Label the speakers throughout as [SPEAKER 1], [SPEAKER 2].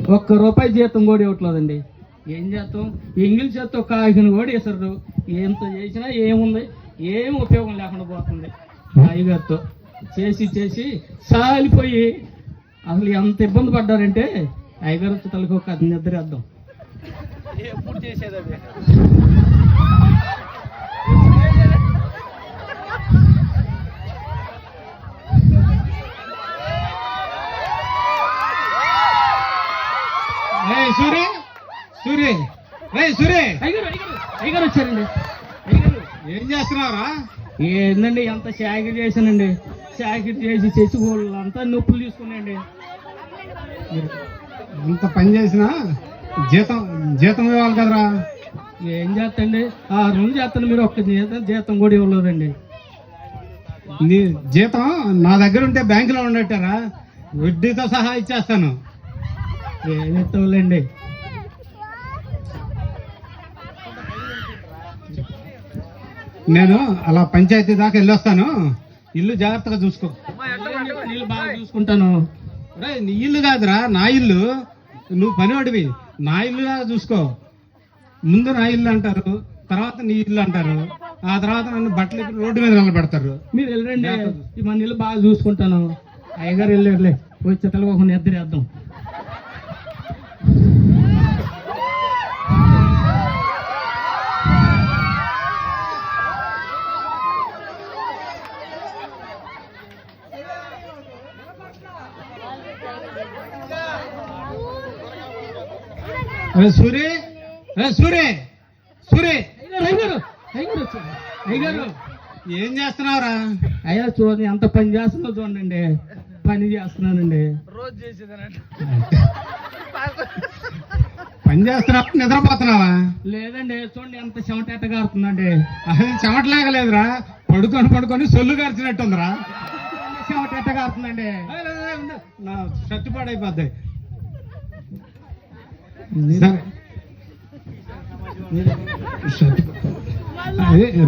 [SPEAKER 1] ₹1 జీతం కూడా ఇవ్వట్లేదండి. ఏం చేస్తాం? ఇంగ్లీష్ చేస్తే ఒక కాగితం కూడా వేసారు. ఎంత చేసినా ఏముంది, ఏం ఉపయోగం లేకుండా పోతుంది. అయ్యగారితో చేసి చేసి సాలిపోయి అసలు ఎంత ఇబ్బంది పడ్డారంటే అయ్యగారితో తలకి ఒక నిద్రేద్దాం.
[SPEAKER 2] ఎప్పుడు చేసేది అది?
[SPEAKER 3] సూర్య సూర్య సూర్య
[SPEAKER 1] అయ్యగారు వచ్చారండి. అయ్యగారు
[SPEAKER 3] ఏం చేస్తున్నావురా?
[SPEAKER 1] ఏందండి ఎంత చాకరీ చేశానండి. చాకరీ చేసి చేసి వాళ్ళంతా నొప్పులు తీసుకున్నాయండి.
[SPEAKER 3] ఎంత పని చేసినా జీతం జీతం ఇవ్వాలి కదరా?
[SPEAKER 1] ఏం చేస్తండి, 6 రోజులు చేస్తాను, మీరు ఒక్క జీతం కూడా ఇవ్వలేదండి.
[SPEAKER 3] నీ జీతం నా దగ్గర ఉంటే బ్యాంకులో ఉండటారా? వడ్డీతో సహా ఇచ్చేస్తాను.
[SPEAKER 1] ఏమి ఇవ్వలేండి.
[SPEAKER 3] నేను అలా పంచాయతీ దాకా వెళ్ళొస్తాను. ఇల్లు జాగ్రత్తగా చూసుకో.
[SPEAKER 1] నీళ్ళు బాగా చూసుకుంటాను.
[SPEAKER 3] నీ ఇల్లు కాదురా, నా ఇల్లు. నువ్వు పనివాడివి, నా ఇల్లుగా చూసుకో. ముందు నా ఇల్లు అంటారు, తర్వాత నీ ఇల్లు అంటారు, ఆ తర్వాత నన్ను బట్టలు రోడ్డు మీద నిలబెడతారు.
[SPEAKER 1] మీరు వెళ్ళండి, మన ఇల్లు బాగా చూసుకుంటాను. అయ్యగారు వెళ్ళారులే, వచ్చే తల ఒక నిద్రేద్దాం.
[SPEAKER 3] సూర్య సూర్య సూర్య
[SPEAKER 1] అయ్యగారు
[SPEAKER 3] ఏం చేస్తున్నావురా?
[SPEAKER 1] అయ్యా చూడండి ఎంత పని చేస్తున్నావు, చూడండి పని చేస్తున్నానండి.
[SPEAKER 2] రోజు చేసేదనంటే
[SPEAKER 3] పని చేస్తున్నావు, నిద్రపోతున్నావా?
[SPEAKER 1] లేదండి, చూడండి ఎంత చెమట గారుతుందండి.
[SPEAKER 3] అది చెమటలాగా లేదురా, పడుకొని పడుకొని సొల్లు గార్చినట్టుందిరా.
[SPEAKER 1] చెమట గారుతుందండి.
[SPEAKER 3] నా షర్టు పాడైపోద్ది.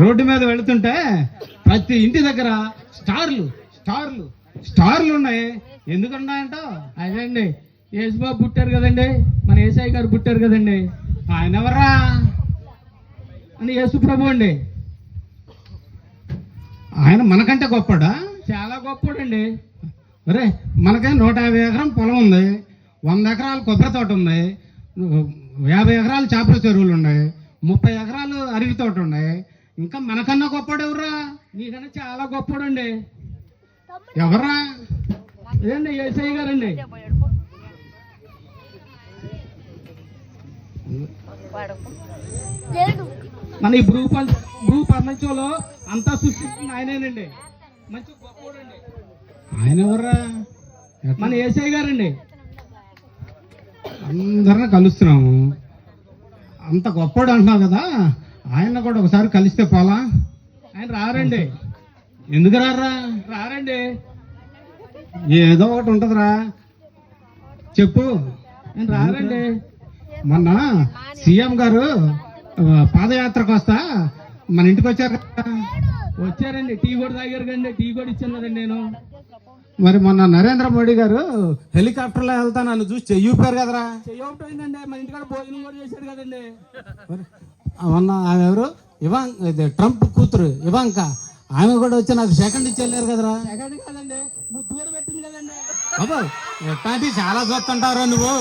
[SPEAKER 3] రోడ్డు మీద వెళుతుంటే ప్రతి ఇంటి దగ్గర స్టార్లు స్టార్లు స్టార్లు ఉన్నాయి. ఎందుకున్నాయంట?
[SPEAKER 1] అదేండి యేసుబాబు పుట్టారు కదండి, మన యేసయ్య గారు పుట్టారు కదండి.
[SPEAKER 3] ఆయన ఎవరా?
[SPEAKER 1] అని యేసు ప్రభు అండి.
[SPEAKER 3] ఆయన మనకంటే గొప్పడా?
[SPEAKER 1] చాలా గొప్పడండి.
[SPEAKER 3] అరే మనకే 150 ఎకరం పొలం ఉంది, 100 ఎకరాలు కొబ్బరి తోట ఉంది, 50 ఎకరాలు చేపల చెరువులు ఉన్నాయి, 30 ఎకరాలు అరటి తోట ఉన్నాయి. ఇంకా మనకన్నా గొప్పడు ఎవరా?
[SPEAKER 1] నీకన్నా చాలా గొప్పడండి.
[SPEAKER 3] ఎవరా?
[SPEAKER 1] ఇదండి యేసయ్య గారండి. మన ఈ భూ ప్రపంచంలో అంతా సృష్టించింది ఆయనేనండి. మంచి గొప్పడండి.
[SPEAKER 3] ఆయన ఎవరా?
[SPEAKER 1] మన యేసయ్య గారండి.
[SPEAKER 3] అందరిని కలుస్తున్నాము, అంత గొప్పడు అంటున్నావు కదా, ఆయన కూడా ఒకసారి కలిస్తే పోలా?
[SPEAKER 1] ఆయన రారండి.
[SPEAKER 3] ఎందుకు
[SPEAKER 1] రారండి.
[SPEAKER 3] ఏదో ఒకటి ఉంటుందిరా, చెప్పు.
[SPEAKER 1] ఆయన రారండి.
[SPEAKER 3] మొన్న సీఎం గారు పాదయాత్రకు వస్తా మన ఇంటికి వచ్చారు కదా?
[SPEAKER 1] వచ్చారండి. టీ కూడా తాగారు కండి, టీ కూడా ఇచ్చాను కదండి నేను.
[SPEAKER 3] మరి మొన్న నరేంద్ర మోడీ గారు హెలికాప్టర్లో వెళ్తా నన్ను చూసి చెయ్యూపారు కదరా?
[SPEAKER 1] చెయ్యకపోయిందండి, మన ఇంటికాడ భోజనం కూడా చేశారు కదండి.
[SPEAKER 3] మొన్న ఆమె ఎవరు, ట్రంప్ కూతురు ఇవాంక, ఆమె కూడా వచ్చి నాకు సెకండ్ ఇచ్చి వెళ్ళారు కదరా?
[SPEAKER 1] సెకండ్ కాదండి, ముద్దు కూడా పెట్టింది కదండి.
[SPEAKER 3] అబ్బా ఎట్లాంటి చాలా చూస్తుంటారా నువ్వు?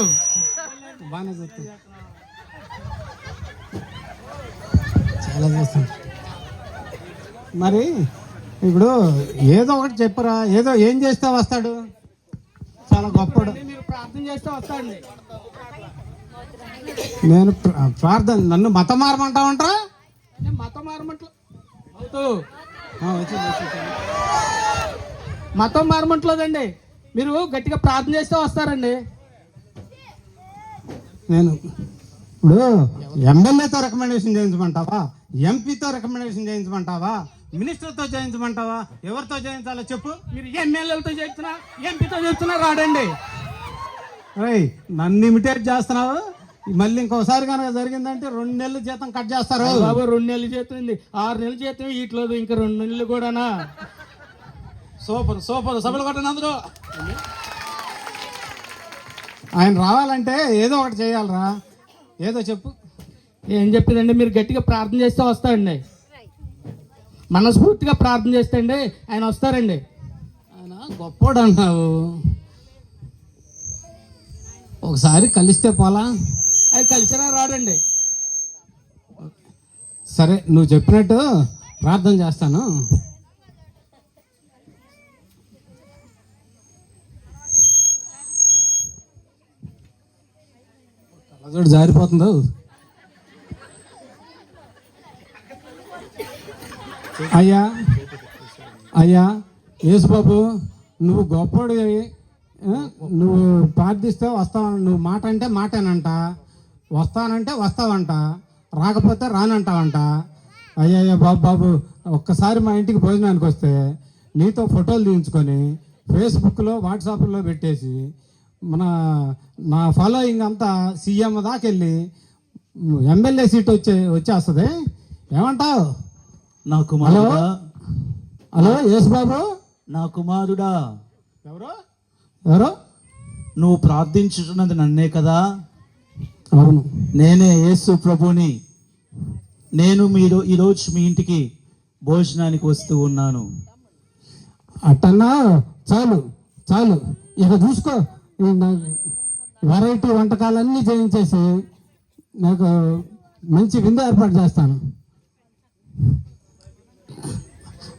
[SPEAKER 3] బాగానే చూస్తా, చాలా చూస్తుంటా. మరి ఇప్పుడు ఏదో ఒకటి చెప్పరా, ఏదో ఏం చేస్తే వస్తాడు? చాలా గొప్పడు.
[SPEAKER 1] మీరు ప్రార్థన చేస్తే వస్తాడండి.
[SPEAKER 3] నేను ప్రార్థన, నన్ను మతం మారమంటావంటరా?
[SPEAKER 1] మతం మారమంటూ మతం మారమంటలేదండి. మీరు గట్టిగా ప్రార్థన చేస్తే వస్తారండి.
[SPEAKER 3] నేను ఇప్పుడు ఎమ్మెల్యేతో రికమెండేషన్ చేయించమంటావా, ఎంపీతో రికమెండేషన్ చేయించమంటావా, మినిస్టర్తో చేయించమంటావా, ఎవరితో చేయించాలో చెప్పు.
[SPEAKER 1] మీరు ఎమ్మెల్యేలతో చెప్తున్నా, ఎంపీతో చెప్తున్నా రాడండి.
[SPEAKER 3] నన్ను ఇమిటేట్ చేస్తున్నావు. మళ్ళీ ఇంకోసారి కనుక జరిగిందంటే 2 నెలలు జీతం కట్ చేస్తారు.
[SPEAKER 1] బాబు 2 నెలలు జీతం, 6 నెలలు జీతం ఇట్లేదు, ఇంకా 2 నెలలు కూడానా?
[SPEAKER 3] సూపర్ సూపర్, సభలు కొట్టను అందరూ. ఆయన రావాలంటే ఏదో ఒకటి చేయాలరా, ఏదో చెప్పు.
[SPEAKER 1] ఏం చెప్పేదండి, మీరు గట్టిగా ప్రార్థన చేస్తే వస్తాడండి. మనస్ఫూర్తిగా ప్రార్థన చేస్తే అండి ఆయన వస్తారండి.
[SPEAKER 3] ఆయన గొప్పోడు అన్నావు, ఒకసారి కలిస్తే పోలా?
[SPEAKER 1] అది కలిసినా రాడండి.
[SPEAKER 3] సరే, నువ్వు చెప్పినట్టు ప్రార్థన చేస్తాను. కళ్ళజోడు జారిపోతుందో. అయ్యా అయ్యా యేసుబాబు, నువ్వు గొప్పోడివి. నువ్వు ప్రార్థిస్తే వస్తావు, నువ్వు మాట అంటే మాటేనంట, వస్తానంటే వస్తావంట, రాకపోతే రానంటావంట. అయ్యా బాబు, ఒక్కసారి మా ఇంటికి భోజనానికి వస్తే నీతో ఫోటోలు తీయించుకొని ఫేస్బుక్లో వాట్సాప్లో పెట్టేసి నా ఫాలోయింగ్ అంతా సీఎం దాకెళ్ళి ఎమ్మెల్యే సీట్ వచ్చేస్తుంది. ఏమంటావు?
[SPEAKER 2] నా కుమారుడా,
[SPEAKER 3] హలో యేసుబాబు.
[SPEAKER 2] నా కుమారుడా,
[SPEAKER 3] ఎవరు?
[SPEAKER 2] నువ్వు ప్రార్థించుతున్నది నన్నే కదా?
[SPEAKER 3] అవును,
[SPEAKER 2] నేనే యేసు ప్రభుని. నేను మీరు ఈరోజు మీ ఇంటికి భోజనానికి వస్తూ ఉన్నాను.
[SPEAKER 3] అట్టన్నా చాలు చాలు, ఇక చూసుకో. వెరైటీ వంటకాలన్నీ చేయించేసి నాకు మంచి విందు ఏర్పాటు చేస్తాను.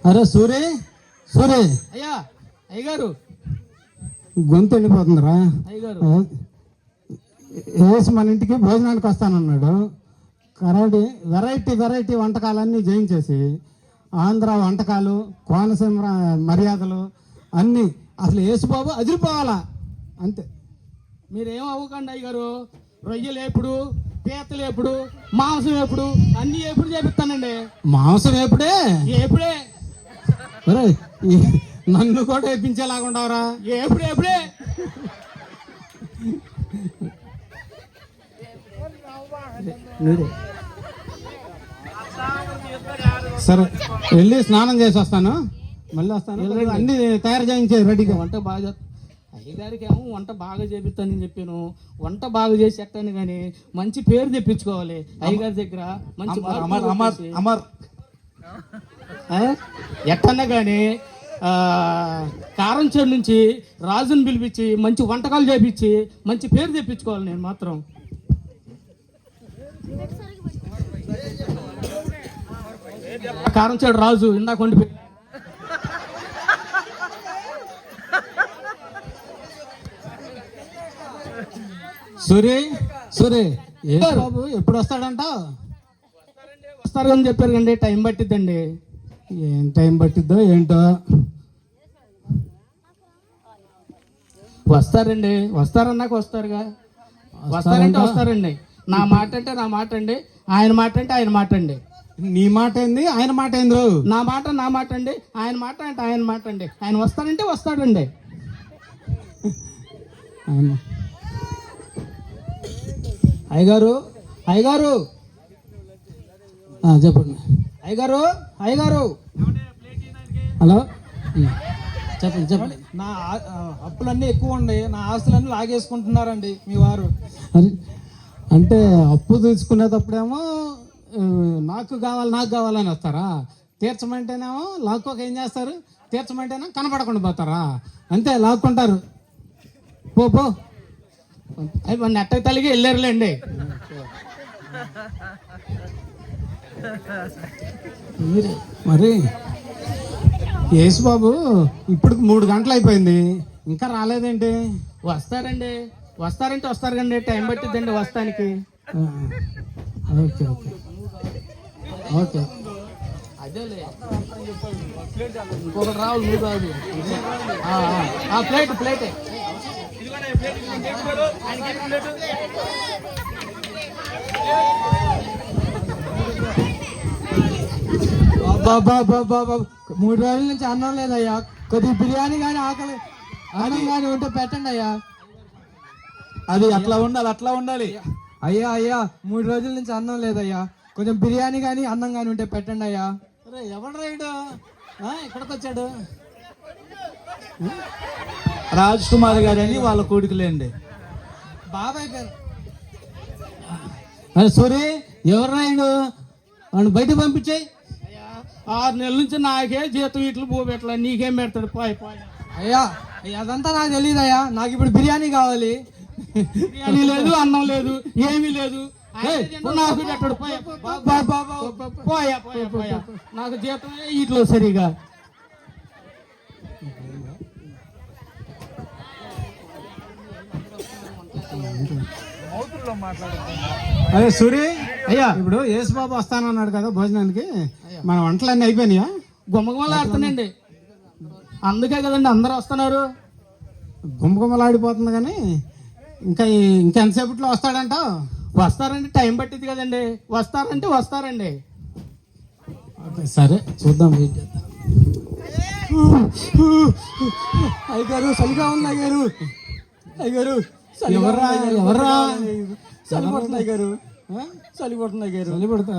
[SPEAKER 3] అరే సూరి,
[SPEAKER 1] అయ్యా అయ్యగారు,
[SPEAKER 3] గొంతు ఎండిపోతుందిరా.
[SPEAKER 1] అయ్యగారు
[SPEAKER 3] వేసి మన ఇంటికి భోజనానికి వస్తానన్నాడు. వెరైటీ వంటకాలన్నీ చేయించేసి ఆంధ్ర వంటకాలు, కోనసీమ మర్యాదలు అన్నీ, అసలు యేసుబాబు అదిరిపోవాలా అంతే.
[SPEAKER 1] మీరేం అవ్వకండి అయ్యగారు. రొయ్యలు ఎప్పుడు, పీతలు ఎప్పుడు, మాంసం ఎప్పుడు, అన్ని ఎప్పుడు చేపిస్తానండి.
[SPEAKER 3] మాంసం ఎప్పుడే?
[SPEAKER 1] ఎప్పుడే
[SPEAKER 3] నన్ను కూడా వేయించేలాగుండవరా?
[SPEAKER 1] ఎప్పుడే
[SPEAKER 3] సరే, వెళ్ళి స్నానం చేసి వస్తాను, మళ్ళీ వస్తాను. అన్ని తయారు చేయించే రెడీగా.
[SPEAKER 1] వంట బాగా అయ్యగారికి ఏమో వంట బాగా చేపిస్తానని చెప్పాను. వంట బాగా చేసి ఎట్టాను కానీ మంచి పేరు తెప్పించుకోవాలి అయ్యగారి దగ్గర. మంచి
[SPEAKER 2] అమర్
[SPEAKER 1] ఎట్టన్నా కానీ కారం చెడు నుంచి రాజుని పిలిపించి మంచి వంటకాలు చేపించి మంచి పేరు తెప్పించుకోవాలి నేను మాత్రం. కారం చెడు రాజు ఇందాక వండి
[SPEAKER 3] సూరి బాబు ఎప్పుడు వస్తాడంట?
[SPEAKER 1] వస్తారని చెప్పారు కండి, టైం పట్టిద్దండి.
[SPEAKER 3] ఏం టైం పట్టిద్దో ఏంటో.
[SPEAKER 1] వస్తారండి, వస్తారన్నాక వస్తారుగా. వస్తారంటే వస్తారండి. నా మాట అంటే నా మాట అండి, ఆయన మాట అంటే ఆయన మాట అండి.
[SPEAKER 3] నీ మాట ఏంది, ఆయన మాట ఏందో?
[SPEAKER 1] నా మాట అండి, ఆయన మాట అంటే ఆయన మాట అండి. ఆయన వస్తానంటే వస్తాడండి.
[SPEAKER 3] అయ్యగారు చెప్పండి. అయ్యగారు హలో, చెప్పండి.
[SPEAKER 4] నా అప్పులన్నీ ఎక్కువ ఉండి నా ఆస్తులన్నీ లాగేసుకుంటున్నారండి మీ వారు.
[SPEAKER 3] అంటే అప్పు తీసుకునేటప్పుడేమో నాకు కావాలని వస్తారా? తీర్చమంటేనేమో లాక్కోక ఏం చేస్తారు? తీర్చమంటేనే కనపడకుండా పోతారా? అంతే, లాక్కుంటారు. పో
[SPEAKER 1] అవి నెట్టకు తలిగి వెళ్ళారులేండి.
[SPEAKER 3] మరి యేసుబాబు ఇప్పుడు 3 గంటలు అయిపోయింది, ఇంకా రాలేదేంటి?
[SPEAKER 1] వస్తారండి, వస్తారంటే వస్తారు కండి, టైం పట్టిద్దండి వస్తానికి.
[SPEAKER 3] ఓకే
[SPEAKER 1] అదేలే, ఇంకొకటి రావు, నువ్వు రాదు. ప్లేటే
[SPEAKER 4] బాబా 3 రోజుల నుంచి అన్నం లేదయ్యా. కొద్దిగా బిర్యానీ కానీ ఆకలి అన్నం కానీ ఉంటే పెట్టండి అయ్యా.
[SPEAKER 2] అది అట్లా ఉండాలి.
[SPEAKER 4] అయ్యా 3 రోజుల నుంచి అన్నం లేదయ్యా. కొంచెం బిర్యానీ కానీ అన్నం కానీ ఉంటే పెట్టండి అయ్యా.
[SPEAKER 3] ఎవడు రైడు ఇక్కడికి వచ్చాడు?
[SPEAKER 2] రాజ్ కుమార్ గారు అని వాళ్ళ కొడుకులేండి.
[SPEAKER 4] బాబాయ్ పేరు
[SPEAKER 3] అరే సూరి ఎవరు వాడిని బయటకు పంపించాయి.
[SPEAKER 1] 6 నెలల నుంచి నాకే జీతం ఇట్లు పోబెట్టలా, నీకేం పెడతాడు? పోయి పోయి.
[SPEAKER 4] అయ్యా అదంతా నాకు తెలియదు అయ్యా. నాకు ఇప్పుడు బిర్యానీ కావాలి.
[SPEAKER 1] బిర్యానీ లేదు, అన్నం లేదు, ఏమీ లేదు. నాకు పెట్టాడు. పోయా పోయా పోయా పోయా. నాకు జీతమే ఇట్లో సరిగా.
[SPEAKER 3] అరే సూరి అయ్యా, ఇప్పుడు యేసుబాబు వస్తానన్నాడు కదా భోజనానికి, మన వంటలన్నీ అయిపోయినాయా?
[SPEAKER 1] గుమ్మగుమ్మలాడుతానండి. అందుకే కదండి అందరూ వస్తున్నారు.
[SPEAKER 3] గుమ్మగుమ్మలాడిపోతుంది కానీ ఇంకా ఎంతసేపట్లో వస్తాడంట?
[SPEAKER 1] వస్తారండి, టైం పట్టింది కదండి. వస్తారంటే వస్తారండి.
[SPEAKER 3] సరే చూద్దాం, వెయిట్ చేద్దాం.
[SPEAKER 4] అయ్యగారు చలిగా ఉంది అయ్యారు. అయ్యారు
[SPEAKER 3] ఎవర్రా ఎవర్రా?
[SPEAKER 4] చలిపడుతుంది అయ్యారు. చలిపడుతుంది అయ్యారు.
[SPEAKER 3] చలిపడతా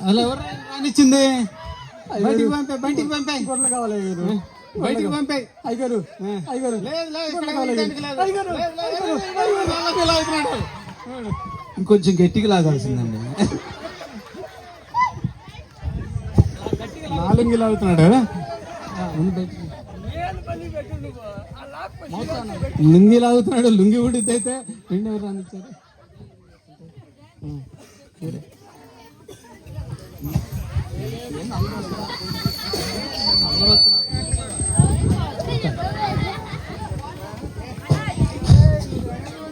[SPEAKER 3] అలా ఎవర్రా రానిచ్చింది? బయటికి పంపాయి, బయటికి పంపాయి.
[SPEAKER 4] గొడ్లు కావాలి అయ్యారు.
[SPEAKER 3] బయటికి పంపాయి.
[SPEAKER 4] అయ్యగారు అయ్యగారు
[SPEAKER 2] ఇంకొంచెం గట్టిగా లాగాల్సిందండి.
[SPEAKER 3] నాలుగు లాగుతున్నాడు. లుంగి లాగుతున్నాడు. లుంగి ఉడితే అయితే రెండు ఎవరు రానిచ్చారు?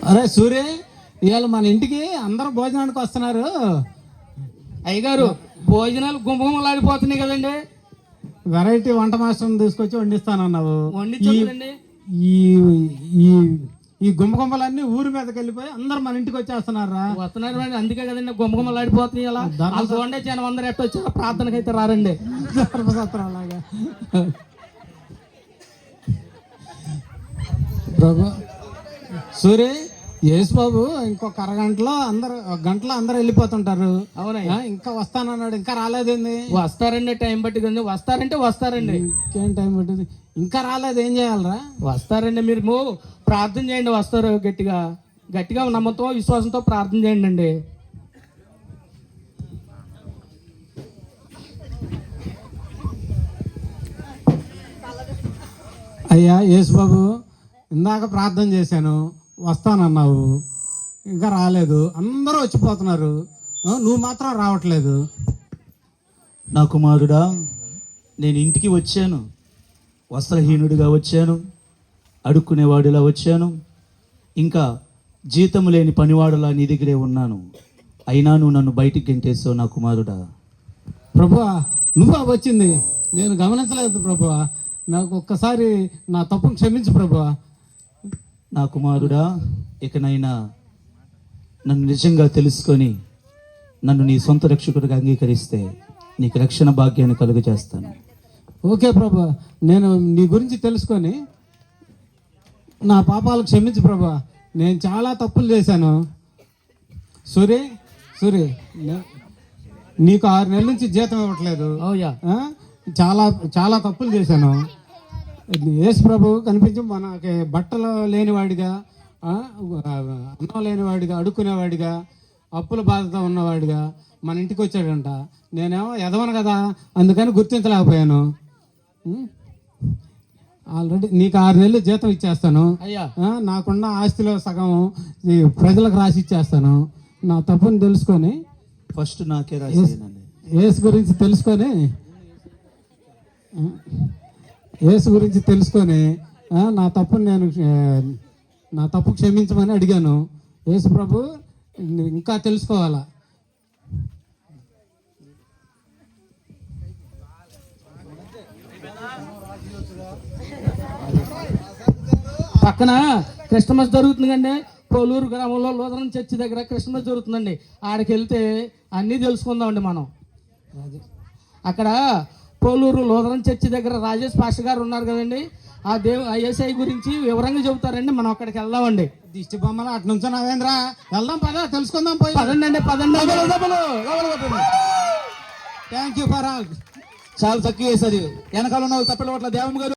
[SPEAKER 3] అరే సూర్య, ఇవాళ మన ఇంటికి అందరూ భోజనానికి వస్తున్నారు.
[SPEAKER 1] అయ్యగారు భోజనాలు గుమ్మగుమ్మలాడిపోతున్నాయి కదండి.
[SPEAKER 3] వెరైటీ వంట మాస్టర్ని తీసుకొచ్చి వండిస్తానన్నావు.
[SPEAKER 1] వండించండి.
[SPEAKER 3] ఈ ఈ ఈ గుమ్మగుమ్మలన్నీ ఊరి మీదకి వెళ్ళిపోయి అందరు మన ఇంటికి వచ్చేస్తున్నారా?
[SPEAKER 1] వస్తున్నారు అండి, అందుకే కదండి గుమ్మగుమ్మలాడిపోతున్నాయి. అలా చూడండి, జనం అందరూ ఎట్ట వచ్చారో ప్రార్థనకి అయితే రారండి.
[SPEAKER 3] ధర్మసత్రం అలాగా. ప్రభు సూర్య, యేసుబాబు ఇంకొక అరగంటలో ఒక గంటలో అందరూ వెళ్ళిపోతుంటారు.
[SPEAKER 1] అవునయ్యా.
[SPEAKER 3] ఇంకా వస్తానన్నాడు, ఇంకా రాలేదేంది?
[SPEAKER 1] వస్తారండి, టైం పట్టింది. వస్తారంటే వస్తారండి.
[SPEAKER 3] ఇంకేం టైం పట్టింది? ఇంకా రాలేదు, ఏం చేయాలరా?
[SPEAKER 1] వస్తారండి. మీరు ప్రార్థన చేయండి, వస్తారు. గట్టిగా గట్టిగా నమ్మకంతో విశ్వాసంతో ప్రార్థన చేయండి అండి.
[SPEAKER 3] అయ్యా యేసుబాబు, ఇందాక ప్రార్థన చేశాను, వస్తానన్నావు, ఇంకా రాలేదు. అందరూ వచ్చిపోతున్నారు, నువ్వు మాత్రం రావట్లేదు.
[SPEAKER 2] నా కుమారుడా, నేను ఇంటికి వచ్చాను, వస్త్రహీనుడిగా వచ్చాను, అడుక్కునేవాడిలా వచ్చాను, ఇంకా జీతం లేని పనివాడులా నీ దగ్గరే ఉన్నాను. అయినా నువ్వు నన్ను బయటికి గెంటేసావు నా కుమారుడా.
[SPEAKER 3] ప్రభువా, నువ్వా వచ్చింది? నేను గమనించలేదు ప్రభువా. నాకు ఒక్కసారి నా తప్పును క్షమించు ప్రభువా.
[SPEAKER 2] నా కుమారుడా, ఇకనైనా నన్ను నిజంగా తెలుసుకొని నన్ను నీ సొంత రక్షకుడిగా అంగీకరిస్తే నీకు రక్షణ భాగ్యాన్ని కలుగ చేస్తాను.
[SPEAKER 3] ఓకే ప్రభా, నేను నీ గురించి తెలుసుకొని నా పాపాలు క్షమించు ప్రభా. నేను చాలా తప్పులు చేశాను. సూరి నీకు 6 నెలల నుంచి జీతం ఇవ్వట్లేదు. చాలా చాలా తప్పులు చేశాను. యేసు ప్రభు కనిపించి మనకి బట్టలు లేనివాడిగా, అన్నం లేనివాడిగా, అడుక్కునేవాడిగా, అప్పుల బాధతో ఉన్నవాడిగా మన ఇంటికి వచ్చాడంట. నేనేమో ఎదవను కదా, అందుకని గుర్తించలేకపోయాను. ఆల్రెడీ నీకు 6 నెలలు జీతం ఇచ్చేస్తాను. నాకున్న ఆస్తిలో సగం ప్రజలకు రాసి ఇచ్చేస్తాను. నా తప్పుని తెలుసుకొని
[SPEAKER 2] ఫస్ట్ నాకే రాసేనండి.
[SPEAKER 3] యేసు గురించి తెలుసుకొని నా తప్పు క్షమించమని అడిగాను. యేసు ప్రభు ఇంకా తెలుసుకోవాలా.
[SPEAKER 1] పక్కన క్రిస్టమస్ జరుగుతుందండి. పోలూరు గ్రామంలో లూథరన్ చర్చి దగ్గర క్రిస్టమస్ జరుగుతుందండి. ఆడికి వెళ్తే అన్నీ తెలుసుకుందామండి మనం. అక్కడ పోలూరు లూథరన్ చర్చి దగ్గర రాజేష్ పాస్టర్ గారు ఉన్నారు కదండి. ఆ యేసయ్య గురించి వివరంగా చెబుతారండి. మనం అక్కడికి వెళ్దామండి.
[SPEAKER 3] దిష్టి బొమ్మలు అటు నుంచి నవేంద్ర వెళ్దాం, పద తెలుసుకుందాం.
[SPEAKER 1] పదండి.
[SPEAKER 3] Thank you for all.
[SPEAKER 2] చాలా తక్కువ వేసారు. వెనకాల ఉన్న తప్పల పట్ల దేవమ్మ గారు